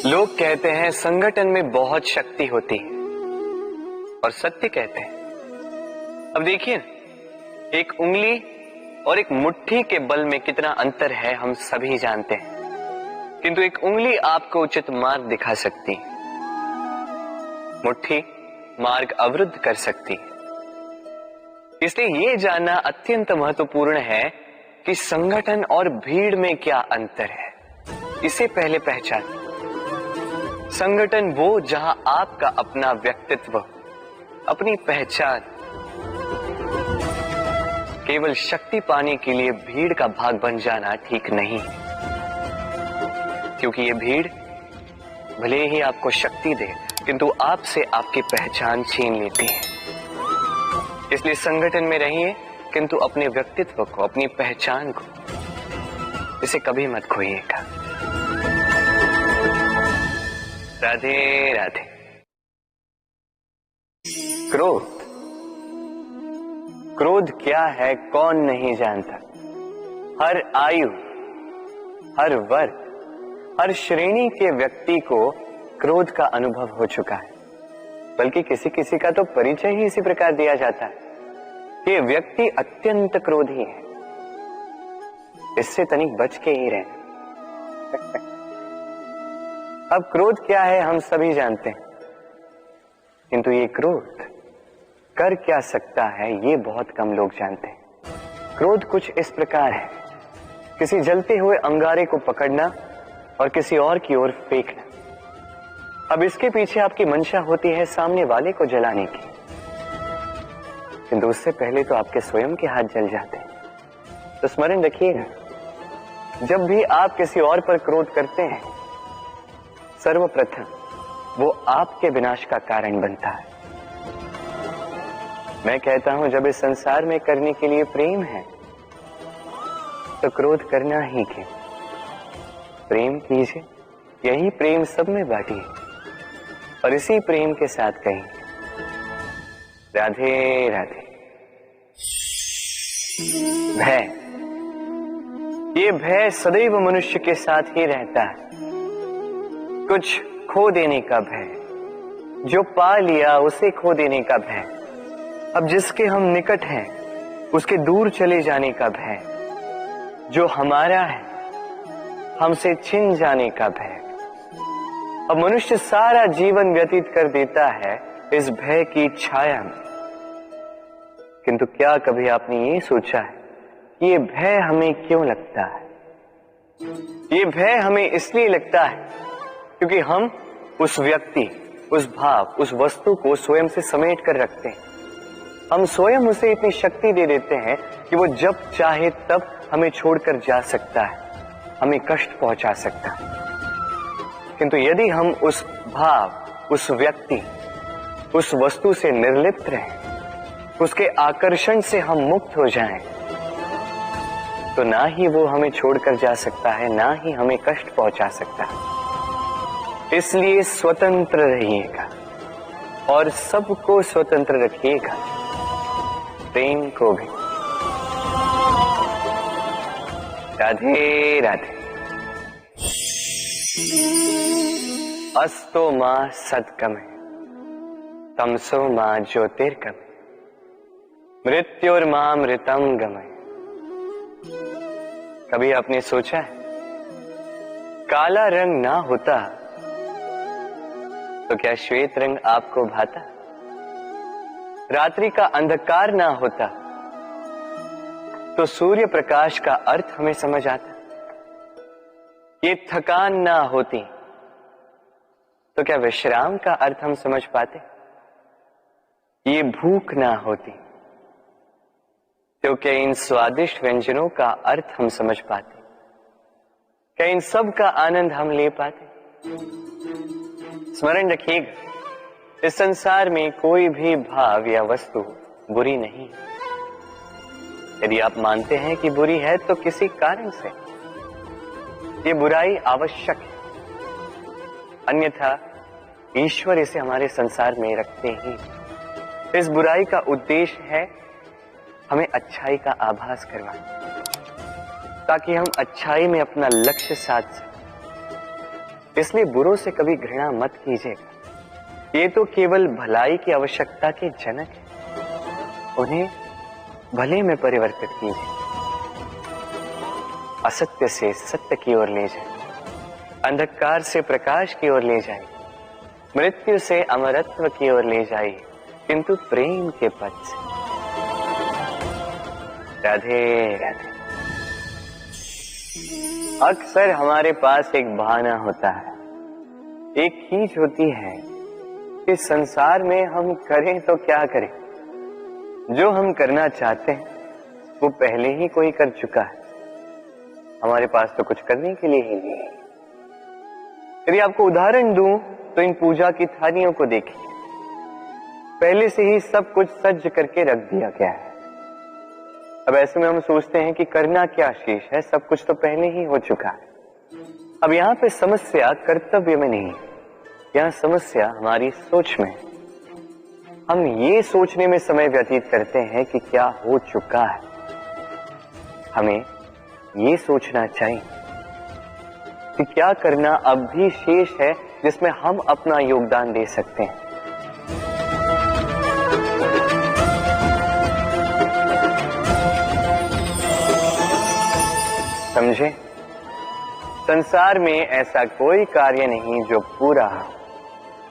लोग कहते हैं संगठन में बहुत शक्ति होती है और सत्य कहते हैं। अब देखिए, एक उंगली और एक मुट्ठी के बल में कितना अंतर है हम सभी जानते हैं, किंतु एक उंगली आपको उचित मार्ग दिखा सकती है, मुट्ठी मार्ग अवरुद्ध कर सकती है। इसलिए यह जानना अत्यंत महत्वपूर्ण है कि संगठन और भीड़ में क्या अंतर है। इसे पहले पहचान। संगठन वो जहां आपका अपना व्यक्तित्व, अपनी पहचान, केवल शक्ति पाने के लिए भीड़ का भाग बन जाना ठीक नहीं, क्योंकि ये भीड़ भले ही आपको शक्ति दे किंतु आपसे आपकी पहचान छीन लेती है। इसलिए संगठन में रहिए किंतु अपने व्यक्तित्व को, अपनी पहचान को, इसे कभी मत खोइएगा। राधे राधे। क्रोध, क्रोध क्या है कौन नहीं जानता। हर आयु, हर वर्ग, हर श्रेणी के व्यक्ति को क्रोध का अनुभव हो चुका है। बल्कि किसी किसी का तो परिचय ही इसी प्रकार दिया जाता है कि ये व्यक्ति अत्यंत क्रोधी है, इससे तनिक बच के ही रहना। अब क्रोध क्या है हम सभी जानते हैं, किंतु ये क्रोध कर क्या सकता है ये बहुत कम लोग जानते हैं। क्रोध कुछ इस प्रकार है, किसी जलते हुए अंगारे को पकड़ना और किसी और की ओर फेंकना। अब इसके पीछे आपकी मंशा होती है सामने वाले को जलाने की, किंतु उससे पहले तो आपके स्वयं के हाथ जल जाते हैं। तो स्मरण रखिएगा, जब भी आप किसी और पर क्रोध करते हैं, सर्वप्रथम वो आपके विनाश का कारण बनता है। मैं कहता हूं, जब इस संसार में करने के लिए प्रेम है तो क्रोध करना ही क्यों। प्रेम कीजिए, यही प्रेम सब में बांटिए और इसी प्रेम के साथ कहेंगे राधे राधे। भय, ये भय सदैव मनुष्य के साथ ही रहता है। कुछ खो देने का भय, जो पा लिया उसे खो देने का भय, अब जिसके हम निकट हैं उसके दूर चले जाने का भय, जो हमारा है हमसे छिन जाने का भय। अब मनुष्य सारा जीवन व्यतीत कर देता है इस भय की छाया में। किंतु क्या कभी आपने ये सोचा है कि ये भय हमें क्यों लगता है? ये भय हमें इसलिए लगता है क्योंकि हम उस व्यक्ति, उस भाव, उस वस्तु को स्वयं से समेट कर रखते हैं। हम स्वयं उसे इतनी शक्ति दे देते हैं कि वो जब चाहे तब हमें छोड़कर जा सकता है, हमें कष्ट पहुंचा सकता है। किंतु यदि हम उस भाव, उस व्यक्ति, उस वस्तु से निर्लिप्त रहें, उसके आकर्षण से हम मुक्त हो जाएं, तो ना ही वो हमें छोड़कर जा सकता है, ना ही हमें कष्ट पहुंचा सकता है। इसलिए स्वतंत्र रहिएगा और सबको स्वतंत्र रखिएगा, प्रेम को भी। राधे राधे। अस्तो मां सद्गमय, तमसो मां ज्योतिर्गमय, मृत्युर्मां मृतम गमय। कभी आपने सोचा है, काला रंग ना होता तो क्या श्वेत रंग आपको भाता? रात्रि का अंधकार ना होता तो सूर्य प्रकाश का अर्थ हमें समझ आता? ये थकान ना होती तो क्या विश्राम का अर्थ हम समझ पाते? ये भूख ना होती तो क्या इन स्वादिष्ट व्यंजनों का अर्थ हम समझ पाते? क्या इन सब का आनंद हम ले पाते? स्मरण रखिएगा, इस संसार में कोई भी भाव या वस्तु बुरी नहीं। यदि आप मानते हैं कि बुरी है तो किसी कारण से ये बुराई आवश्यक है, अन्यथा ईश्वर इसे हमारे संसार में रखते ही। इस बुराई का उद्देश्य है हमें अच्छाई का आभास करवाना, ताकि हम अच्छाई में अपना लक्ष्य साध सकें। इसलिए बुरों से कभी घृणा मत कीजिएगा। ये तो केवल भलाई की आवश्यकता के जनक है, उन्हें भले में परिवर्तित कीजिए। असत्य से सत्य की ओर ले जाए, अंधकार से प्रकाश की ओर ले जाए, मृत्यु से अमरत्व की ओर ले जाइए, किंतु प्रेम के पथ से। राधे राधे। अक्सर हमारे पास एक बहाना होता है, एक खींच होती है कि संसार में हम करें तो क्या करें, जो हम करना चाहते हैं वो पहले ही कोई कर चुका है, हमारे पास तो कुछ करने के लिए ही नहीं है। यदि आपको उदाहरण दूं तो इन पूजा की थालियों को देखिए, पहले से ही सब कुछ सज्ज करके रख दिया गया है। अब ऐसे में हम सोचते हैं कि करना क्या शेष है, सब कुछ तो पहले ही हो चुका है। अब यहाँ पे समस्या कर्तव्य में नहीं है, यहाँ समस्या हमारी सोच में है। हम ये सोचने में समय व्यतीत करते हैं कि क्या हो चुका है। हमें ये सोचना चाहिए कि क्या करना अब भी शेष है जिसमें हम अपना योगदान दे सकते हैं। समझे? संसार में ऐसा कोई कार्य नहीं जो पूरा हो।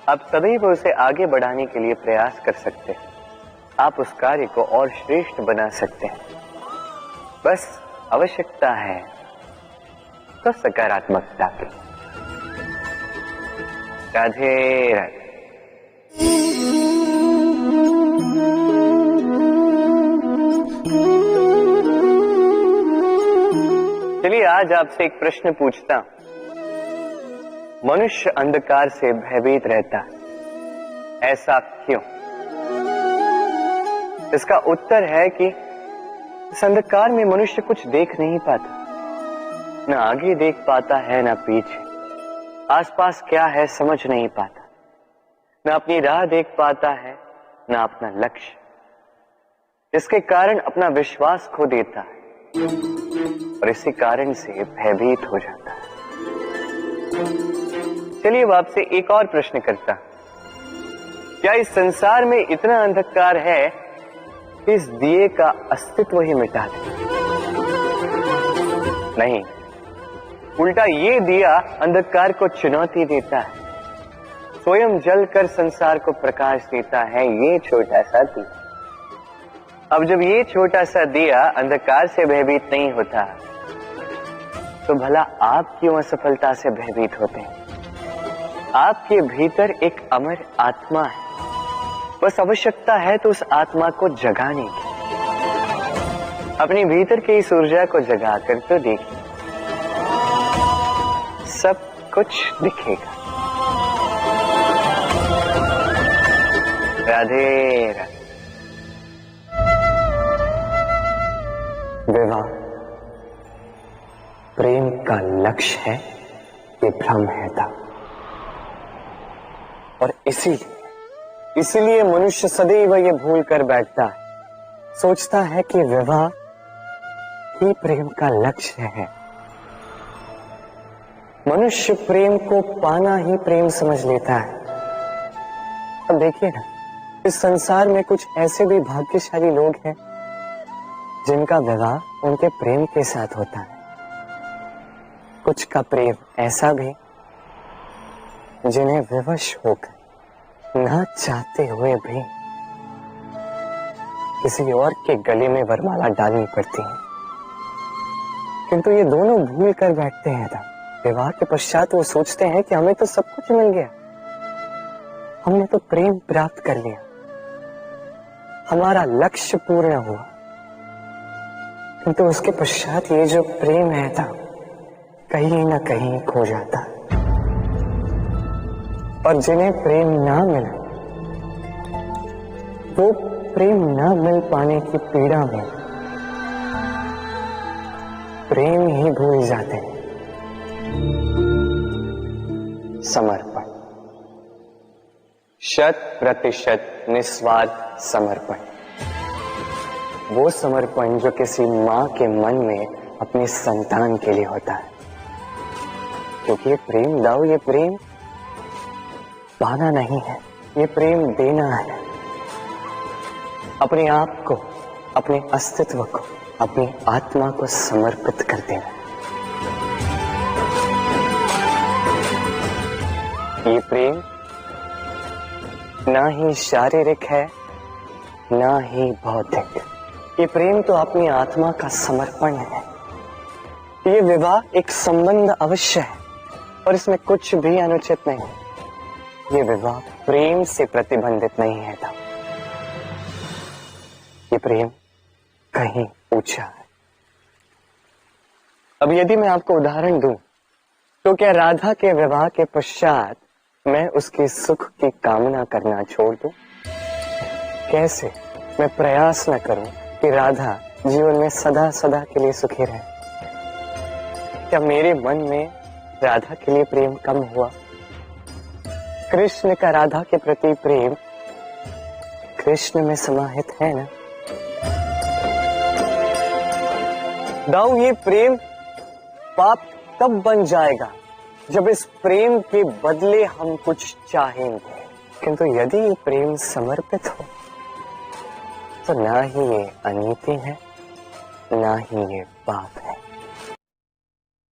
आप सदैव उसे आगे बढ़ाने के लिए प्रयास कर सकते हैं। आप उस कार्य को और श्रेष्ठ बना सकते हैं। बस आवश्यकता है तो सकारात्मकता की। राधे राधे। चलिए आज आपसे एक प्रश्न पूछता हूं। मनुष्य अंधकार से भयभीत रहता है, ऐसा क्यों? इसका उत्तर है कि इस अंधकार में मनुष्य कुछ देख नहीं पाता, न आगे देख पाता है न पीछे, आसपास क्या है समझ नहीं पाता, न अपनी राह देख पाता है न अपना लक्ष्य, इसके कारण अपना विश्वास खो देता है और इसी कारण से भयभीत हो जाता है। चलिए अब आपसे एक और प्रश्न करता हूं। क्या इस संसार में इतना अंधकार है कि इस दिए का अस्तित्व ही मिटा दे? नहीं, उल्टा ये दिया अंधकार को चुनौती देता है, स्वयं जलकर संसार को प्रकाश देता है। ये छोटा सा दिया, अब जब ये छोटा सा दिया अंधकार से भयभीत नहीं होता तो भला आप क्यों असफलता से भयभीत होते हैं? आपके भीतर एक अमर आत्मा है, बस आवश्यकता है तो उस आत्मा को जगाने की। अपने भीतर की इस ऊर्जा को जगाकर तो देखिए, सब कुछ दिखेगा। राधे राधे। विवाह प्रेम का लक्ष्य है, ये भ्रम है था। और इसीलिए मनुष्य सदैव ये भूल कर बैठता है, सोचता है कि विवाह ही प्रेम का लक्ष्य है। मनुष्य प्रेम को पाना ही प्रेम समझ लेता है। अब देखिए ना, इस संसार में कुछ ऐसे भी भाग्यशाली लोग हैं जिनका विवाह उनके प्रेम के साथ होता है। कुछ का प्रेम ऐसा भी जिन्हें विवश होकर ना चाहते हुए भी किसी और के गले में वरमाला डालनी पड़ती है। किंतु ये दोनों भूल कर बैठते हैं था। विवाह के पश्चात वो सोचते हैं कि हमें तो सब कुछ मिल गया, हमने तो प्रेम प्राप्त कर लिया, हमारा लक्ष्य पूर्ण हुआ। किंतु उसके पश्चात ये जो प्रेम है था कहीं ना कहीं खो जाता। और जिन्हें प्रेम ना मिला वो प्रेम ना मिल पाने की पीड़ा में प्रेम ही भूल जाते हैं। समर्पण, 100% निस्वार्थ समर्पण, वो समर्पण जो किसी मां के मन में अपने संतान के लिए होता है। क्योंकि ये प्रेम दाऊ, ये प्रेम पाना नहीं है, ये प्रेम देना है। अपने आप को, अपने अस्तित्व को, अपनी आत्मा को समर्पित कर देना। ये प्रेम ना ही शारीरिक है, ना ही भौतिक। ये प्रेम तो अपनी आत्मा का समर्पण है। ये विवाह एक संबंध अवश्य है और इसमें कुछ भी अनुचित नहीं है। ये विवाह प्रेम से प्रतिबंधित नहीं है था। ये प्रेम कहीं ऊंचा है। अब यदि मैं आपको उदाहरण दूं, तो क्या राधा के विवाह के पश्चात मैं उसके सुख की कामना करना छोड़ दूं? कैसे मैं प्रयास न करूं कि राधा जीवन में सदा सदा के लिए सुखी रहे? क्या मेरे मन में राधा के लिए प्रेम कम हुआ? कृष्ण का राधा के प्रति प्रेम कृष्ण में समाहित है ना? दाऊ, ये प्रेम पाप तब बन जाएगा जब इस प्रेम के बदले हम कुछ चाहेंगे। किंतु यदि ये प्रेम समर्पित हो तो ना ही ये अनीति है, ना ही ये पाप है।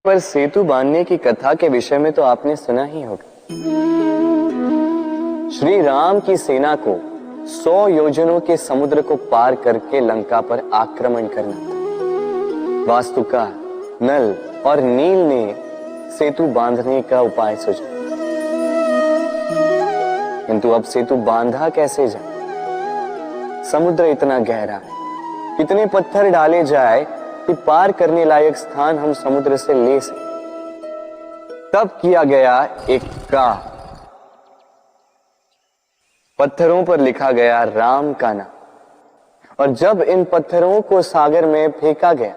पर सेतु बांधने की कथा के विषय में तो आपने सुना ही होगा। श्री राम की सेना को 100 योजनों के समुद्र को पार करके लंका पर आक्रमण करना था। वास्तुका, नल और नील ने सेतु बांधने का उपाय सोचा, किंतु अब सेतु बांधा कैसे जाए? समुद्र इतना गहरा है, कितने पत्थर डाले जाए कि पार करने लायक स्थान हम समुद्र से ले सकें। तब किया गया एक काम, पत्थरों पर लिखा गया राम का नाम, और जब इन पत्थरों को सागर में फेंका गया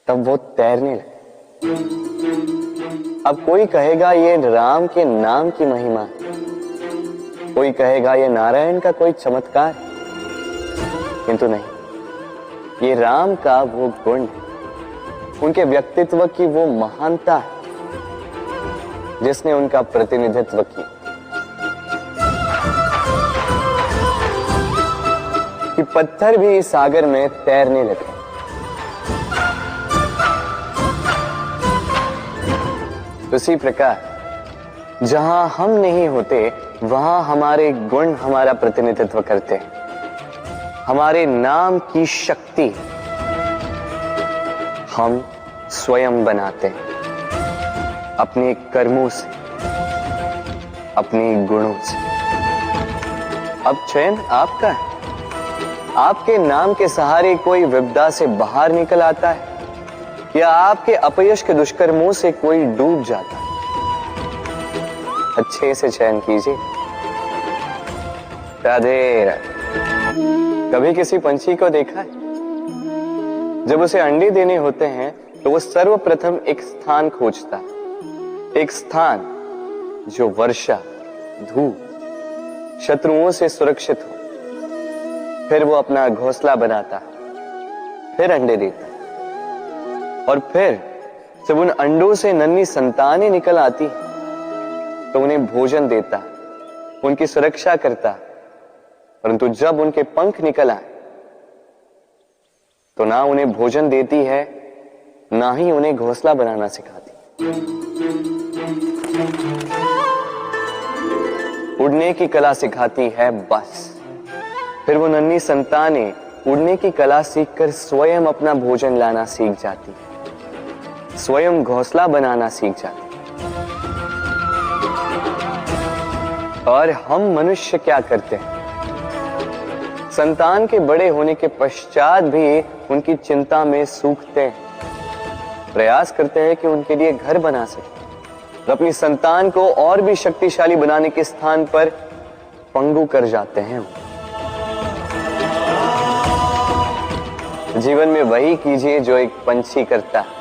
तब वो तैरने लगे। अब कोई कहेगा ये राम के नाम की महिमा है, कोई कहेगा ये नारायण का कोई चमत्कार है, किंतु नहीं, ये राम का वो गुण है, उनके व्यक्तित्व की वो महानता है जिसने उनका प्रतिनिधित्व किया। कि पत्थर भी इस सागर में तैरने लगे। उसी प्रकार जहां हम नहीं होते वहां हमारे गुण हमारा प्रतिनिधित्व करते हैं। हमारे नाम की शक्ति हम स्वयं बनाते हैं अपने कर्मों से, अपने गुणों से। अब चयन आपका है। आपके नाम के सहारे कोई विपदा से बाहर निकल आता है या आपके अपयश के दुष्कर्मों से कोई डूब जाता है। अच्छे से चयन कीजिए। राधे राधे। कभी किसी पंछी को देखा है? जब उसे अंडे देने होते हैं तो वो सर्वप्रथम एक स्थान खोजता है, एक स्थान जो वर्षा, धूप, शत्रुओं से सुरक्षित हो। फिर वो अपना घोंसला बनाता है, फिर अंडे देता है, और फिर जब उन अंडों से नन्ही संतानें निकल आती तो उन्हें भोजन देता है, उनकी सुरक्षा करता है। परंतु जब उनके पंख निकल आए तो ना उन्हें भोजन देती है, ना ही उन्हें घोंसला बनाना सिखाती। उड़ने की कला सिखाती है बस। फिर वो नन्ही संतानें उड़ने की कला सीखकर स्वयं अपना भोजन लाना सीख जाती, स्वयं घोंसला बनाना सीख जाती। और हम मनुष्य क्या करते हैं? संतान के बड़े होने के पश्चात भी उनकी चिंता में सूखते हैं, प्रयास करते हैं कि उनके लिए घर बना सके, और अपनी संतान को और भी शक्तिशाली बनाने के स्थान पर पंगु कर जाते हैं। जीवन में वही कीजिए जो एक पंछी करता है।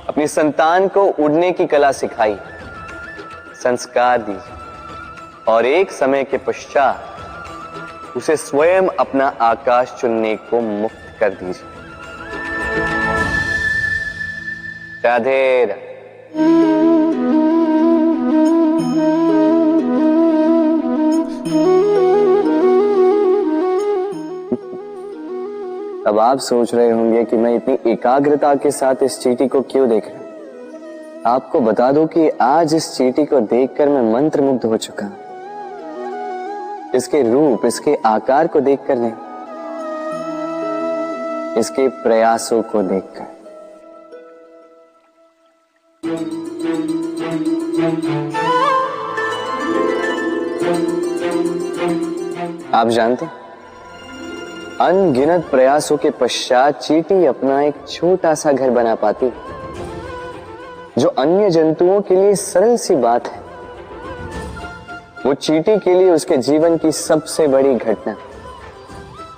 अपनी संतान को उड़ने की कला सिखाई, संस्कार दीजिए, और एक समय के पश्चात उसे स्वयं अपना आकाश चुनने को मुक्त कर दीजिए। राधे राधे। अब आप सोच रहे होंगे कि मैं इतनी एकाग्रता के साथ इस चींटी को क्यों देख रहा हूं। आपको बता दूं कि आज इस चींटी को देखकर मैं मंत्रमुग्ध हो चुका हूं। इसके रूप, इसके आकार को देखकर नहीं, इसके प्रयासों को देखकर। आप जानते हैं, अनगिनत प्रयासों के पश्चात चींटी अपना एक छोटा सा घर बना पाती, जो अन्य जंतुओं के लिए सरल सी बात है। वो चींटी के लिए उसके जीवन की सबसे बड़ी घटना,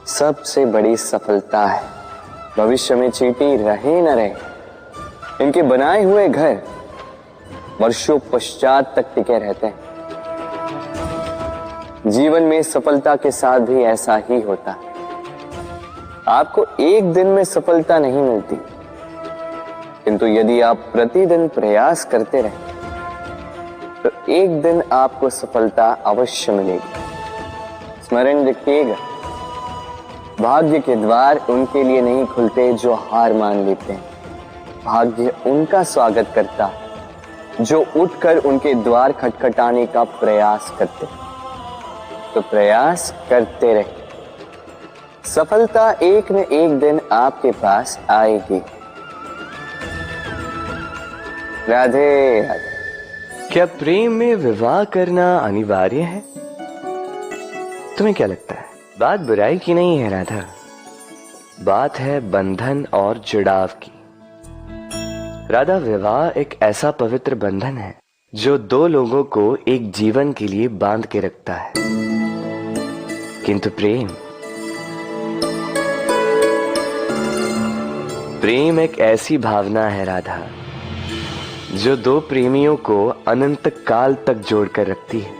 सबसे बड़ी सफलता है। भविष्य में चींटी रहे न रहे, इनके बनाए हुए घर वर्षों पश्चात तक टिके रहते हैं। जीवन में सफलता के साथ भी ऐसा ही होता है। आपको एक दिन में सफलता नहीं मिलती, किंतु यदि आप प्रतिदिन प्रयास करते रहे तो एक दिन आपको सफलता अवश्य मिलेगी। स्मरण रखिएगा, भाग्य के द्वार उनके लिए नहीं खुलते जो हार मान लेते हैं। भाग्य उनका स्वागत करता जो उठकर उनके द्वार खटखटाने का प्रयास करते। तो प्रयास करते रहे, सफलता एक न एक दिन आपके पास आएगी। राधे राधे। क्या प्रेम में विवाह करना अनिवार्य है? तुम्हें क्या लगता है? बात बुराई की नहीं है राधा, बात है बंधन और जुड़ाव की। राधा, विवाह एक ऐसा पवित्र बंधन है जो दो लोगों को एक जीवन के लिए बांध के रखता है। किंतु प्रेम एक ऐसी भावना है राधा, जो दो प्रेमियों को अनंत काल तक जोड़कर रखती है।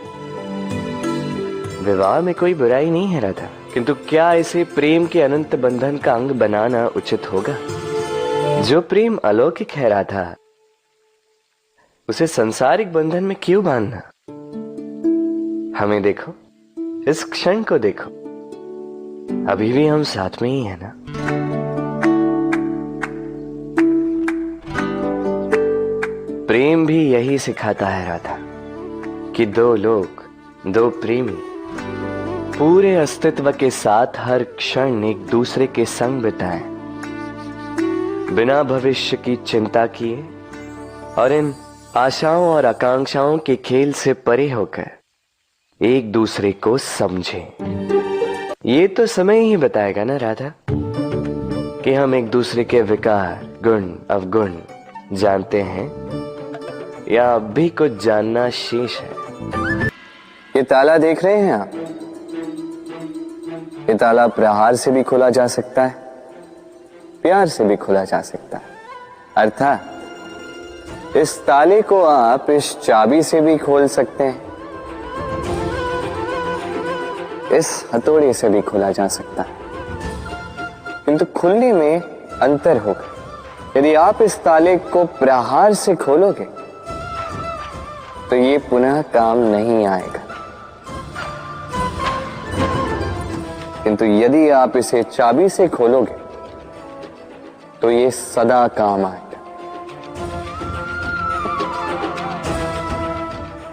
विवाह में कोई बुराई नहीं है राधा, किंतु क्या इसे प्रेम के अनंत बंधन का अंग बनाना उचित होगा? जो प्रेम अलौकिक है राधा, उसे सांसारिक बंधन में क्यों बांधना? हमें देखो, इस क्षण को देखो, अभी भी हम साथ में ही है ना। प्रेम भी यही सिखाता है राधा कि दो लोग, दो प्रेमी पूरे अस्तित्व के साथ हर क्षण एक दूसरे के संग बिताएं, बिना भविष्य की चिंता किए और इन आशाओं और आकांक्षाओं के खेल से परे होकर एक दूसरे को समझें। ये तो समय ही बताएगा ना राधा कि हम एक दूसरे के विकार, गुण, अवगुण जानते हैं या अब भी कुछ जानना शेष है। ये ताला देख रहे हैं आप? ये ताला प्रहार से भी खोला जा सकता है, प्यार से भी खोला जा सकता है। अर्थात इस ताले को आप इस चाबी से भी खोल सकते हैं, इस हथौड़े से भी खोला जा सकता है, किंतु खुलने में अंतर होगा। यदि आप इस ताले को प्रहार से खोलोगे तो ये पुनः काम नहीं आएगा, किंतु यदि आप इसे चाबी से खोलोगे तो ये सदा काम आएगा।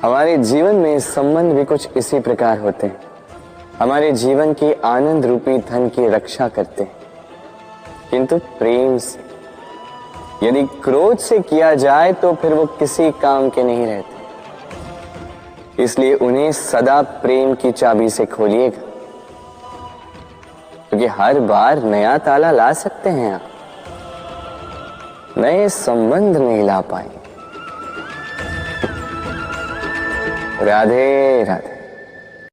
हमारे जीवन में संबंध भी कुछ इसी प्रकार होते हैं। हमारे जीवन के आनंद रूपी धन की रक्षा करते हैं, किंतु प्रेम से। यदि क्रोध से किया जाए तो फिर वो किसी काम के नहीं रहते। इसलिए उन्हें सदा प्रेम की चाबी से खोलिएगा, क्योंकि हर बार नया ताला ला सकते हैं आप, नए संबंध नहीं ला पाएंगे। राधे राधे।